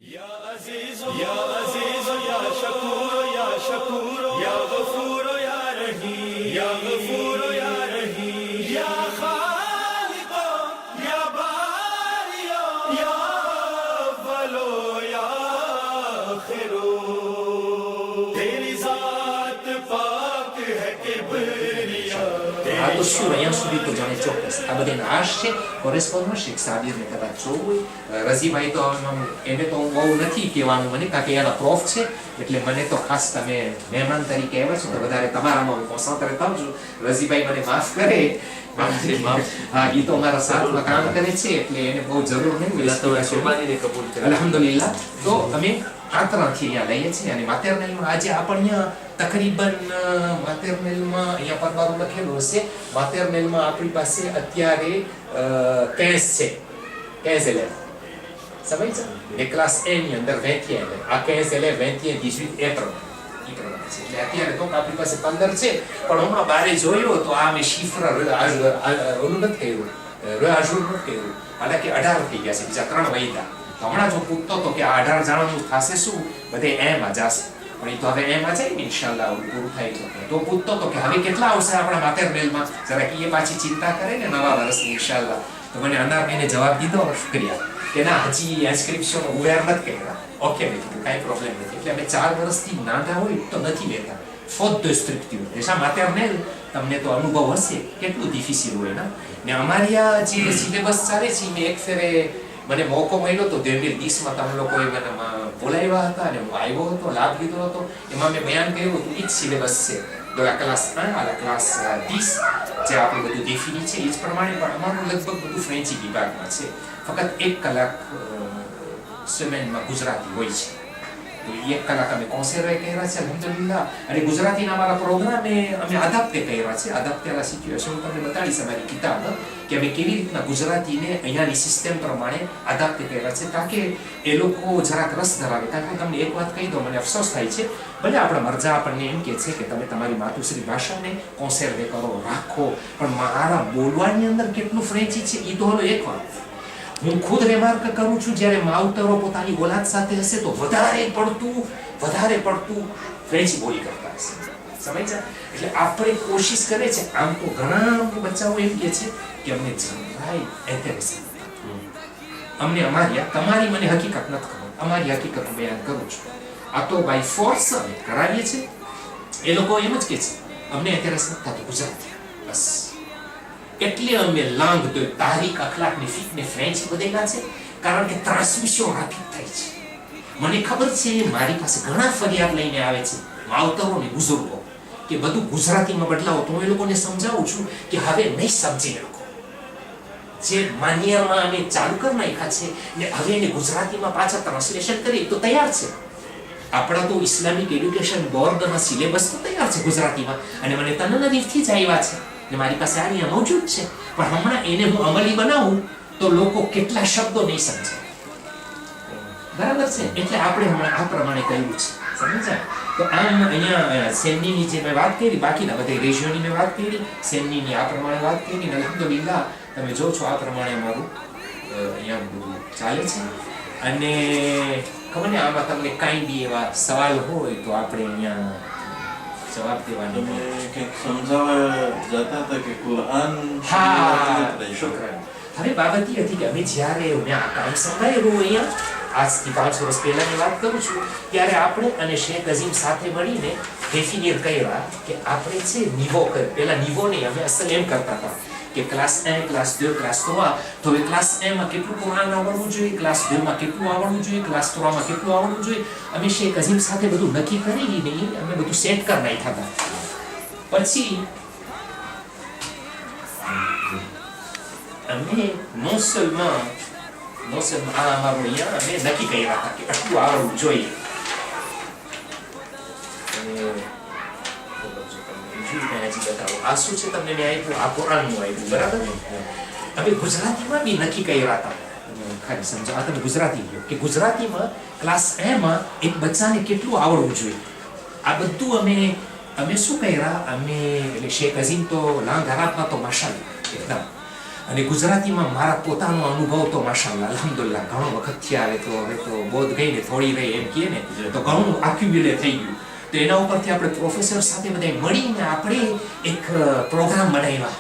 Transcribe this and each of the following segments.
Ya Aziz, Ya Aziz, Ya Shakur, Ya Shakur, Ya Ghafoor, Ya Rahim, Ya Ghafoor, Ya Rahim, Ya Khaliq, Ya Bari, Ya Awwal, Ya Akhir. Teri zaat pak hai kibriya. આ તો શું અહીંયા સુધી તો જાણે ચોક્કસ આ બધા નાશ છે કોરેસ્પોન્ડન્ટ શેખ સાબિરને કદાચ જોવું હોય રઝીભાઈ તો એને તો હું બહુ નથી કહેવાનું મને કારણ કે એના પ્રોફ છે એટલે મને તો ખાસ તમે મહેમાન તરીકે આવ્યા છો તો વધારે તમારામાં હું કોન્સન્ટ્રેટ થાઉં છું રઝીભાઈ મને માફ કરે હા એ તો અમારા સાથમાં કામ કરે છે એટલે એને બહુ જરૂર નહીં અલ્હમ્દુલિલ્લાહ તો અમે આંતરથી અહીંયા લઈએ છીએ અને માતેરનેલમાં આજે આપણને તકરીબન માતેરનેલમાં અહીંયા પરબારું લખેલું હશે માતેરનેલમાં આપણી પાસે અત્યારે 15 છે 15 élèves સમજ છે એ ક્લાસ A ની અંદર 20 élèves આ 15 élèves 20 18 એ પ્રમાણે છે એટલે અત્યારે તો આપણી પાસે 15 છે પણ હમણાં બારે જોયો તો આ મેં શિફ્ર ઓલું નથી કર્યું આજુર નથી કર્યું હાલાકી 18 થઈ ગયા છે બીજા 3 વૈદા હમણાં જો પૂછતો તો કે 18 જણાનું થશે શું બધે એમાં જશે પણ એ તો હવે એમાં જાય ને ઇન્શાલ્લાહ પૂરું થાય તો પૂછતો તો કે હવે કેટલા આવશે આપણા માતેરનેલમાં જરા કે એ પાછી ચિંતા કરે ને નવા વર્ષની ઇન્શાલ્લાહ તો મને અનારને જવાબ દીધો શુક્રિયા કે ના હજી ઇન્સ્ક્રિપ્શન ઉવેર નથી કર્યા ઓકે મેં કીધું કાંઈ પ્રોબ્લેમ નથી એટલે અમે 4 વર્ષથી નાના હોય તો નથી લેતા ફોર્થ ધ સ્ટ્રિક્ટિવ એસા માતેરનેલ તમને તો અનુભવ હશે કેટલું ડિફિસિલ હોય ને અમારી આ જે સિલેબસ ચાલે છે મેં એક ફેરે મને મોકો મળ્યો તો 2020માં તમે લોકોએ મને બોલાવ્યા હતા અને હું આવ્યો હતો લાભ લીધો હતો એમાં મેં બયાન કર્યું હતું એ જ સિલેબસ છે તો આ ક્લાસ 1 આ ક્લાસ 10 જે આપણે બધું દેફીની છે એ જ પ્રમાણે પણ અમારું લગભગ બધું ફ્રેન્ચી વિભાગમાં છે ફક્ત 1 કલાક સેમેનમાં ગુજરાતી હોય છે તો 1 કલાક અમે કોન્સેર્વે કર્યા છે અલ્હમ્દુલિલ્લાહ અને ગુજરાતીના અમારા પ્રોગ્રામે અમે આદાપ્તે કર્યા છે આદાપ્તેલા સિચ્યુએશન હું તમને બતાડીશ અમારી કિતાબ કે અમે કેવી રીતના ગુજરાતીને અહીંયાની સિસ્ટમ પ્રમાણે આદાપ્તે કર્યા છે તાકે એ લોકો જરાક રસ ધરાવે કારણ કે હું તમને એક વાત કહી દઉં મને અફસોસ થાય છે ભલે આપણા મરજા આપણને એમ કહે છે કે તમે તમારી માતૃશ્રી ભાષાને કોન્સેર્વે કરો રાખો પણ મારા બોલવાની અંદર કેટલું ફ્રેન્ચી છે એ તો હલો એક વાત હું ખુદ રેમાર્ક કરું છું જ્યારે માવતરો પોતાની ઓલાદ સાથે હશે તો વધારે પડતું ફ્રેન્ચી બોલી કરતા હશે સમજ્યા એટલે આપણે કોશિશ કરે છે આમ તો ઘણા બચ્ચાઓ એમ કહે છે કે અમને જરાય ઇન્ટરેસ્ટ અમને તમારી મને હકીકત નથી ખબર અમારી હકીકત બયાન કરું છું આ તો બાય ફોર્સ અમે કરાવીએ છીએ એ લોકો એમ જ કહે છે અમને ઇન્ટરેસ્ટ નથી થતું ગુજરાતી બસ એટલે અમે લાંગ તો તારીખ અખલાક ને ફિક ને ફ્રેન્ચ બદલ્યા છે કારણ કે ટ્રાન્સમિશન રાપીડ થાય છે મને ખબર છે મારી પાસે ઘણા ફરિયાદ લઈને આવે છે માવતરો ને બુઝુર્ગો કે બધું ગુજરાતીમાં બદલાવો તો હું એ લોકોને સમજાવું છું કે હવે નહીં સમજી લોકો જે માન્યમાં અમે ચાલુ કરી નાખ્યા છે ને હવે એને ગુજરાતીમાં પાછા ટ્રાન્સલેશન કરી તો તૈયાર છે આપણા તો ઇસ્લામિક એડ્યુકેશન બોર્ડના સિલેબસ તો તૈયાર છે ગુજરાતીમાં અને મને તનનરીફથી જ આવ્યા છે ને મારી પાસે આ અહીંયા મોજૂદ છે પણ હમણાં એને હું અમલી બનાવું તો લોકો કેટલા શબ્દો નહીં સમજે બરાબર છે એટલે આપણે હમણાં આ પ્રમાણે કહ્યું છે સમજાય તો આમ અહીંયા સેન્નીની જે મેં વાત કરી બાકીના બધા રેશિયોની મેં વાત કરી સેન્નીની આ પ્રમાણે વાત કરી અલ્હમ્દુલિલ્લાહ તમે જો છો આ પ્રમાણે અમારું અહીંયા બધું ચાલે છે અને ખબર ને આમાં તમને કાંઈ બી એવા સવાલ હોય તો આપણે અહીંયા જવાબ દેવાનો કે સમજાવવા જતા હતા કે કુરાન શુક્રાન હવે બાબત એ હતી કે અમે જ્યારે મેં આ કામ સંભાળ્યું અહીંયા આજથી 5 વર્ષ પહેલાની વાત કરું છું ત્યારે આપણે અને શેખ અઝીમ સાથે મળીને ડેફિનેટ કર્યા કે આપણે છે નિવો કર્યો પહેલા નિવો નહીં અમે અસલ એમ કરતા હતા કે ક્લાસ 1 ક્લાસ 2 ક્લાસ 3 તો એ ક્લાસ 1 માં કેટલું કુરાન આવડવું જોઈએ ક્લાસ 2 માં કેટલું આવડવું જોઈએ ક્લાસ 3 માં કેટલું આવડવું જોઈએ અમે શેખ અઝીમ સાથે બધું નક્કી કરી નહીં અમે બધું સેટ કરી નાખ્યા હતા પછી અમે મુસલમાન આ અમારું અહીંયા અમે નક્કી કર્યા હતા કે આટલું આવડવું જોઈએ આ શું છે તમને મેં આપ્યું આ કુરાનનું આપ્યું બરાબર હવે ગુજરાતીમાં બી નક્કી કર્યા હતા ખાલી સમજો આ તમે ગુજરાતી લ્યો કે ગુજરાતીમાં ક્લાસ A માં એક બચ્ચાને કેટલું આવડવું જોઈએ આ બધું અમે શું કર્યા અમે એટલે શેખ અઝીમ તો લાંગ હરાતમાં તો માશાલ્લાહ એકદમ અને ગુજરાતીમાં મારા પોતાનો અનુભવ તો માશાઅલ્લાહ અલ્હમ્દુલિલ્લાહ ઘણો વખતથી આવે તો હવે તો બોધ ગઈને થોડી રહી એમ કહે ને તો ઘણું આક્યુમ્યુલેટ થઈ ગયું. તો એના ઉપરથી આપણે પ્રોફેસર સાથે બધા મળીને આપણે એક પ્રોગ્રામ બનાવ્યા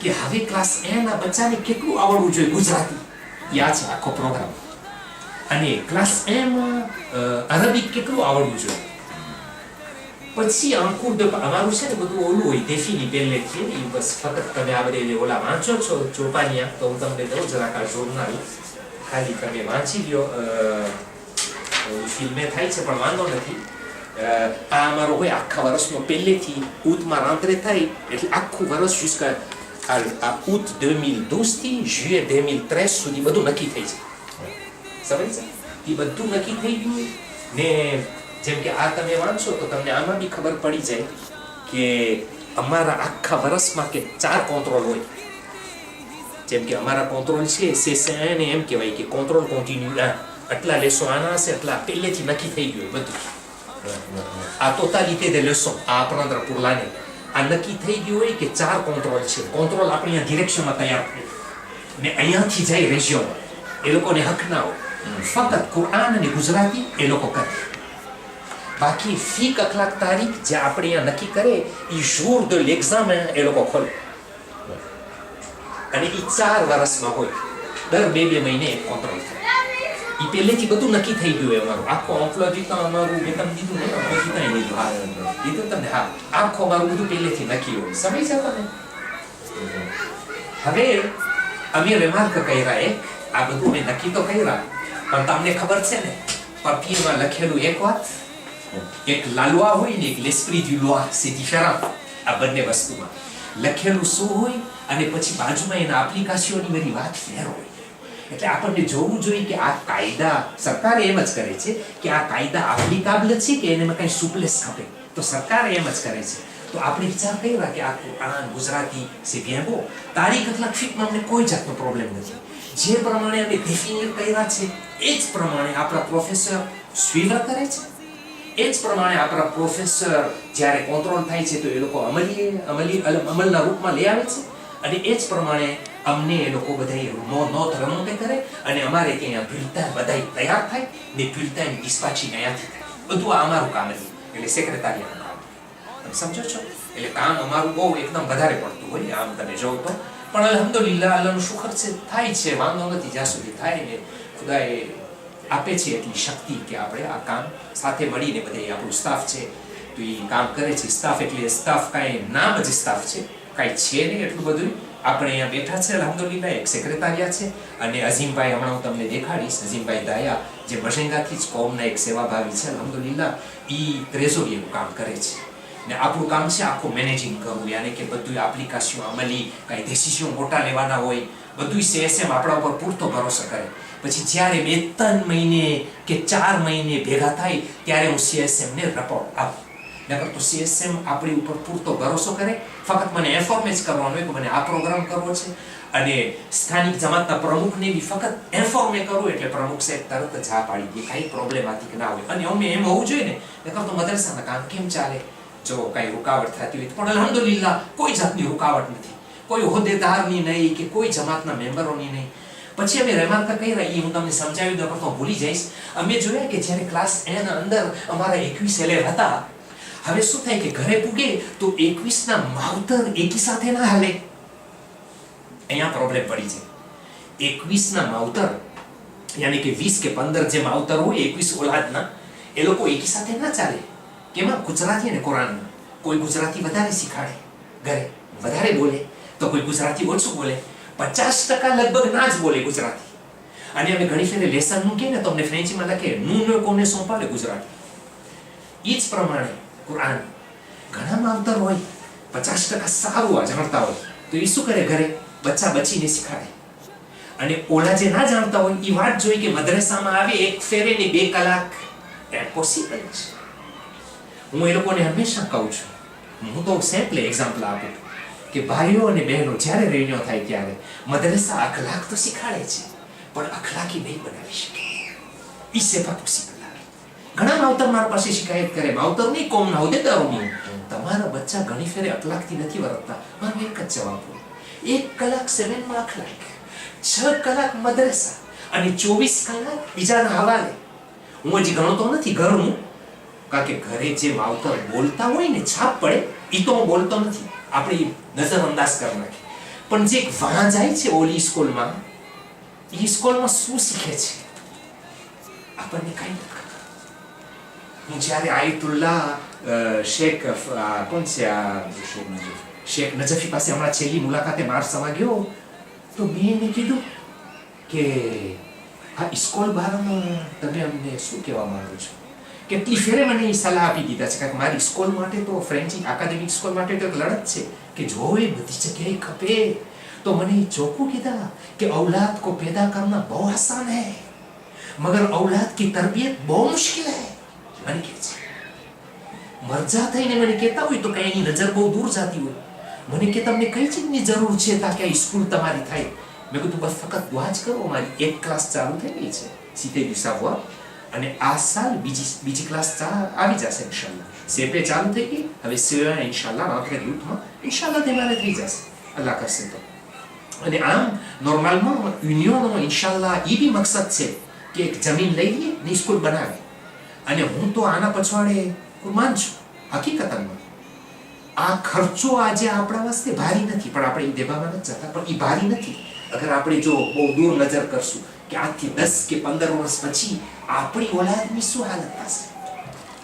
કે હવે ક્લાસ એ ના બચ્ચાને કેટલું આવડવું જોઈએ ગુજરાતી. યા છે આખો પ્રોગ્રામ. અને ક્લાસ એમ અરબિક કેટલું આવડવું જોઈએ. પછી અંકુર અમારું છે ને બધું ઓલું હોય દેશીની પહેલે છે ને બસ ફક્ત તમે આ બધે ઓલા વાંચો છો ચોપાનિયા તો હું તમને દઉં જરાક આ જોરનાર ખાલી તમે વાંચી લ્યો. ફિલ્મે થાય છે પણ વાંધો નથી. આ અમારો હોય આખા વર્ષનો પહેલેથી ઉતમાં રાંતરે થાય એટલે આખું વર્ષ jusqu'à આ août 2012 થી juillet 2013 સુધી બધું નક્કી થઈ છે. સમજ છે? એ બધું નક્કી થઈ ગયું ને જેમ કે આ તમે વાંચો તો તમને આમાં બી ખબર પડી જાય કે અમારા આખા વર્ષમાં કે 4 કંટ્રોલ હોય. જેમ કે અમારા કંટ્રોલ છે CC1 ને એમ કહેવાય કે કંટ્રોલ કોન્ટિન્યુ. આટલા લેસો આના હશે એટલા પહેલેથી નક્કી થઈ ગયું બધું. આ totalité des leçons à apprendre pour l'année આ નક્કી થઈ ગયું હોય કે 4 કંટ્રોલ છે. કંટ્રોલ આપણે અહીંયા ડિરેક્શનમાં તૈયાર થાય ને અહીંયાથી જાય રેશિયોમાં. એ લોકોને હક ના હોય. ફક્ત કુરાન અને ગુજરાતી એ લોકો કરે. બાકી ફીક અખલાક તારીખ જે આપણે અહીંયા નક્કી કરે એ jour de l'examen એ લોકો ખોલે. અને એ 4 વર્ષમાં હોય. દર 2 મહિને એક કંટ્રોલ થાય. એ પહેલેથી બધું નક્કી થઈ ગયું અમારું આખો ઓમ્પ્લોજી તો અમારું મેં તમને દીધું ને ઓમ્પ્લોજી તો લીધું. હા દીધું તમને. હા આખો અમારું બધું પહેલેથી નક્કી હોય. સમય છે તમે. હવે અમે રિમાર્ક કર્યા આ બધું મેં નક્કી તો કર્યા પણ તમને ખબર છે ને પપીમાં લખેલું એક વાત એક લાલવા હોય ને એક l'esprit du loi c'est différent. આ બંને વસ્તુમાં લખેલું શું હોય અને પછી બાજુમાં એના એપ્લિકેશનની બધી વાત ફેર હોય. એટલે આપણને જોવું જોઈએ કે આ કાયદા સરકાર એમ જ કરે છે કે આ કાયદા એપ્લિકેબલ છે કે એનામાં કઈ સુપલેસ ખપે તો સરકાર એમ જ કરે છે. તો આપણે વિચાર કર્યા કે આ Quran Gujarati c'est bien beau. તારીખ અથવા ફિકમાં અમને કોઈ જાતનો પ્રોબ્લેમ નથી. જે પ્રમાણે અમે ડેફિનેટ કર્યા છે એ જ પ્રમાણે આપણા પ્રોફેસર સ્વીકાર કરે છે. એ જ પ્રમાણે આપણા પ્રોફેસર જ્યારે કંટ્રોલ થાય છે તો એ લોકો અમલના રૂપમાં લઈ આવે છે. અને એ જ પ્રમાણે અમને એ લોકો બધા નોંધ રમતે કરે અને અમારે ત્યાં બુલેટિન બધા તૈયાર થાય ને બુલેટિન ડિસ્પાચિંગ અહીંયાથી થાય. બધું આ અમારું કામ હતું. એટલે સેક્રેટરીનું કામ. તમે સમજો છો? એટલે કામ અમારું બહુ એકદમ વધારે પડતું હોય આમ તમે જોવો તો. પણ અલ્હમ્દુલિલ્લાહ અલ્લાહનું શુકર છે થાય છે વાંધો નથી. જ્યાં સુધી થાય ને ખુદાએ આપે છે એટલી શક્તિ કે આપણે આ કામ સાથે મળીને બધા આપણું સ્ટાફ છે તો એ કામ કરે છે. સ્ટાફ એટલે સ્ટાફ કાંઈ નામ જ સ્ટાફ છે કાંઈ છે નહીં એટલું બધું. આપણે અહીંયા બેઠા છે અલ્હમ્દુલિલ્લાહ એક સેક્રેટરીયા છે અને અઝીમભાઈ હમણાં હું તમને દેખાડીશ. અઝીમભાઈ દાયા જે બશેંગાથી જ કોમના એક સેવાભાવી છે અલ્હમ્દુલિલ્લાહ એ ટ્રેઝોરીનું કામ કરે છે. ને આપણું કામ છે આખું મેનેજિંગ કરવું યાની કે બધું એપ્લિકેશન અમલી કાંઈ ડિસિઝન મોટા લેવાના હોય બધું CSM આપણા ઉપર પૂરતો ભરોસો કરે. પછી જ્યારે 2-3 મહિને કે 4 મહિને ભેગા થાય ત્યારે હું CSM ને રિપોર્ટ આપું. નકર તો CSM આપણી ઉપર પૂરતો ભરોસો કરે. ફક્ત મને ઇન્ફોર્મ જ કરવાનું હોય કે મને આ પ્રોગ્રામ કરવો છે અને સ્થાનિક જમાતના પ્રમુખને બી ફક્ત ઇન્ફોર્મ કરું એટલે પ્રમુખ સાહેબ તરત જ હા પાડી દે. કાંઈ પ્રોબ્લેમેટિક ના હોય. અને અમે એમ હોવું જોઈએ ને નકર તો મદરસાના કામ કેમ ચાલે જો કાંઈ રૂકાવટ થતી હોય પણ અલ્હમ્દુલિલ્લાહ કોઈ જાતની રૂકાવટ નથી. કોઈ હોદ્દેદારની નહીં કે કોઈ જમાતના મેમ્બરોની નહીં. પછી અમે રિમાર્ક કર્યા એ હું તમને સમજાવી દઉં તો ભૂલી જઈશ. અમે જોયા કે જ્યારે ક્લાસ એના અંદર અમારા 21 એલેવ હતા. હવે શું થાય કે ઘરે પૂગે તો 21 ના માવતર એકી સાથે ના હાલે. અહીંયા પ્રોબ્લેમ પડી જાય. 21 ના માવતર યાની કે 20 કે 15 જે માવતર હોય 21 ઓલાદના એ લોકો એકી સાથે ના ચાલે. કેમાં ગુજરાતી અને કુરાનમાં કોઈ ગુજરાતી વધારે શીખાડે ઘરે વધારે બોલે તો કોઈ ગુજરાતી ઓછું બોલે. 50% લગભગ ના જ બોલે ગુજરાતી. અને અમે ઘણી ફેરે લેસનનું કે ને તો અમને ફ્રેન્ચમાં લખે nous ne connaissons pas le Gujarati. એ જ પ્રમાણે કુરાન ઘણા માવતર હોય 50% સારું જાણતા હોય તો એ શું કરે ઘરે બચ્ચા બચીને શીખાડે. અને ઓલા જે ના જાણતા હોય એ વાત જોઈ કે મદ્રસામાં આવે એક ફેરે ને 2 કલાક ઇમ્પોસિબલ છે. હું એ લોકોને હંમેશા કહું છું. હું તો સિમ્પલ એક્ઝામ્પલ આપું કે ભાઈઓ અને બહેનો જ્યારે રેડિયો થાય ત્યારે મદ્રસા અખલાક તો શીખાડે છે પણ અખલાકી નહીં બનાવી શકે. ઈ સેવા પોસિબલ. ઘણા માવતર મારા પાસે શિકાયત કરે માવતર નહીં કોમના હોદ્દેદારોની તમારા બચ્ચા ઘણી ફેરે અખલાકથી નથી વર્તતા. મારો એક જ જવાબ હોય 1 કલાક 7 માં અખલાક, 6 કલાક મદ્રસા અને 24 કલાક બીજાના હવાલે. હું હજી ગણતો નથી ઘરનું, કારણ કે ઘરે જે માવતર બોલતા હોય ને છાપ પડે એ તો હું બોલતો નથી, આપણે નજરઅંદાજ કરી નાખી. પણ જે વહાં જાય છે ઓલી સ્કૂલમાં, એ સ્કૂલમાં શું શીખે છે આપણને કઈ નથી ખબર. હું જ્યારે આયતુલ્લા શેખ કોણ છે આ શેખ નજફી પાસે હમણાં છેલ્લી મુલાકાતે મારસમાં ગયો તો મેં એને કીધું કે આ સ્કૂલ બારમાં તમે અમને શું કહેવા માંગો છો? કેટલી ફેરે મને એ સલાહ આપી દીધા છે, કારણ કે મારી સ્કૂલ માટે તો ફ્રેન્ચી એકેડેમિક સ્કૂલ માટે તો એક લડત છે કે જો એ બધી જગ્યાએ ખપે તો મને ચોખ્ખું કીધા कि औलाद को पैदा करना बहुत आसान है मगर औलाद की तरबियत बहुत मुश्किल है. મને કહે છે મરજા થઈને મને કહેતા હોય તો કઈ એની નજર બહુ દૂર જતી હોય, મને કે તમને કઈ ચીજની જરૂર છે તાકે આ સ્કૂલ તમારી થાય. મેં કીધું બસ ફક્ત દુઆ જ કરો. મારી એક ક્લાસ ચાલુ થઈ ગઈ છે સીધે દિશાવા, અને આ સાલ બીજી ક્લાસ આવી જશે ઇન્શાલ્લાહ. સેપે ચાલુ થઈ ગઈ, હવે સેવા ઇન્શાલ્લાહ આખરે રૂટમાં ઇન્શાલ્લાહ તમારે થઈ જશે અલ્લાહ કરશે તો. અને આમ નોર્મલમાં યુનિયનનો ઇન્શાલ્લાહ એ બી મકસદ છે કે એક જમીન લઈ લઈએ ને સ્કૂલ બનાવે. અને હું તો આના પછવાડે કુરબાન છું હકીકતમાં. આ ખર્ચો આજે આપણા વાસ્તે ભારી નથી, પણ આપણે એ દેવામાં નથી જતા, પણ એ ભારી નથી અગર આપણે જો બહુ દૂર નજર કરશું કે આજથી 10 કે 15 વર્ષ પછી આપણી ઓલાદની શું હાલત થશે.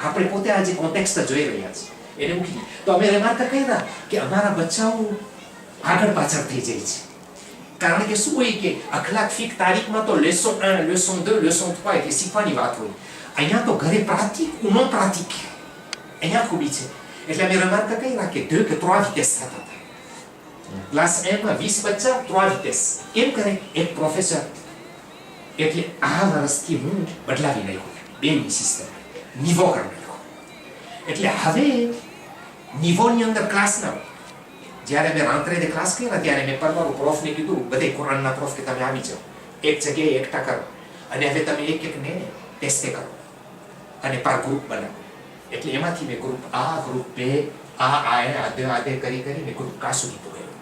આપણે પોતે આજે કોન્ટેક્સ્ટ જોઈ રહ્યા છીએ એને મૂકી તો અમે રેમાર્ક કર્યા કે અમારા બચ્ચાઓ આગળ પાછળ થઈ જાય છે. કારણ કે શું હોય કે અખલાક ફીક તારીખમાં તો લેસન 1 લેસન 2 લેસન 3 એટલે શીખવાની વાત હોય. અહીંયા તો ઘરે પ્રાતિક ઉનો પ્રાતિક અહીંયા ખૂબી છે. એટલે અમે રેમાર્ક કર્યા કે 2 કે 3 વિટેસ થતા હતા. ક્લાસ 1 માં 20 બચ્ચા 3 વિટેસ કેમ કરે એક પ્રોફેસર. એટલે આ વર્ષથી હું બદલાવી નાખ્યો બેની સિસ્ટમ નિવો કરી નાખ્યો. એટલે હવે નિવોની અંદર ક્લાસ ના જ્યારે મેં રાત્રે ક્લાસ કર્યા ત્યારે મેં પરવારો પ્રોફને કીધું બધે કુરાનના પ્રોફ કે તમે આવી જાઓ એક જગ્યાએ એકઠા કરો અને હવે તમે એક એકને ટેસ્ટ કરો અને પર ગ્રુપ બનાવો. એટલે એમાંથી મેં ગ્રુપ આ ગ્રુપ બે આ આધે કરી કરીને ગ્રુપ કા સુધી પહોંચ્યો.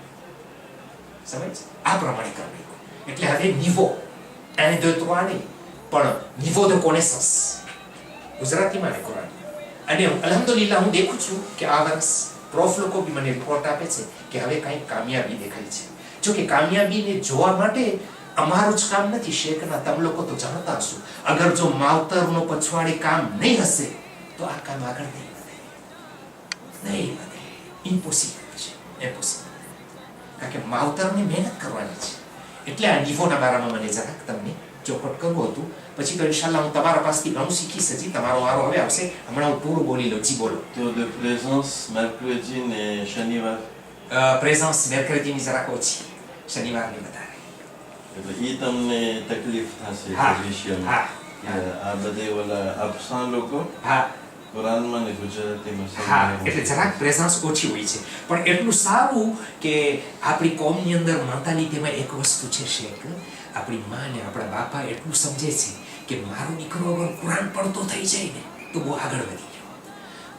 સમજ આ પ્રમાણે કરી નાખ્યું. એટલે હવે નિવો એને દો તો નહીં પણ નિવો de connaissance ગુજરાતીમાં ને કુરાન. અને અલ્હમ્દુલિલ્લાહ હું દેખું છું કે આ વર્ષ પ્રોફ લોકો બી મને રિપોર્ટ આપે છે કે હવે કંઈક કામયાબી દેખાય છે. જો કે કામયાબીને જોવા માટે અમારું જ કામ નથી, શેખના તમે લોકો તો જાણતા હશો. અગર જો માવતરનો પછવાડે કામ નહીં હશે તો આ કામ આગળ નહીં વધે. ઇમ્પોસિબલ છે, ઇમ્પોસિબલ. કારણ કે માવતરને મહેનત કરવાની છે. એટલે આ નિવોના બારામાં મને જરાક તમને ચોખવટ કરવું હતું. પછી તો ઇન્શાલ્લાહ હું તમારા પાસેથી ઘણું શીખીશ. હજી તમારો વારો હવે આવશે. હમણાં હું પૂરું બોલી લઉં. જી બોલો. તો de présence mercredi ને શનિવાર પ્રેઝન્સ મેર્ક્રેડીની જરાક ઓછી, શનિવારની વધારે. એટલે ઈ તમને તકલીફ થશે હા, વિષયમાં. હા, આ બધે ઓલા અફસાન લોકો હા કુરાનમાં ને ગુજરાતીમાં હા, સમજાવે. એટલે જરાક પ્રેઝન્સ ઓછી હોય છે. પણ એટલું સારું કે આપણી કોમની અંદર મેન્ટાલિટીમાં એક વસ્તુ છે શેખ, આપણી માં ને આપણા બાપા એટલું સમજે છે કે મારો દીકરો અગર કુરાન પડતો થઈ જાય ને તો બહુ આગળ વધી ગયો.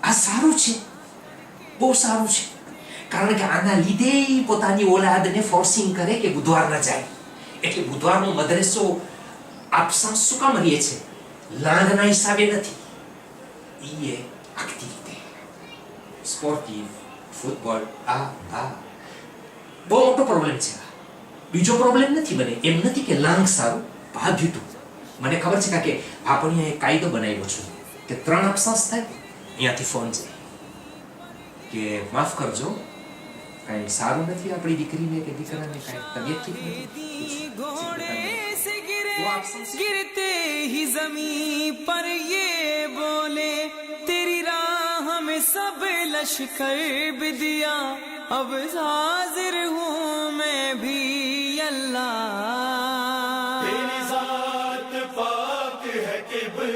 આ સારું છે, બહુ સારું છે. કારણ કે આના લીધે પોતાની ઓલાદને ફોર્સિંગ કરે કે બુધવાર ના જાય. એટલે બુધવારનો મદ્રેસો આપસા શું કામ રહીએ છે? લાંગના હિસાબે નથી. ઈ એક્ટિવિટી સ્પોર્ટિવ ફૂટબોલ આ બહુ મોટો પ્રોબ્લેમ છે. બીજો પ્રોબ્લેમ નથી. મને એમ નથી કે લાંગ સારું ભાગ્યું. મને ખબર છે કે આપણે એક કાયદો બનાવ્યો છે કે 3 અપસાસ થાય અહીંયાથી ફોન જાય કે માફ કરજો કાંઈ સારું નથી આપણી દીકરીને કે દીકરાને કાંઈ તબિયત ઠીક નથી. गिरते ही जमीन पर ये बोले तेरी राह में सब लश्कर भी दिया अब हाजिर हूँ मैं भी अल्लाह तेरी जात पाक है किब्र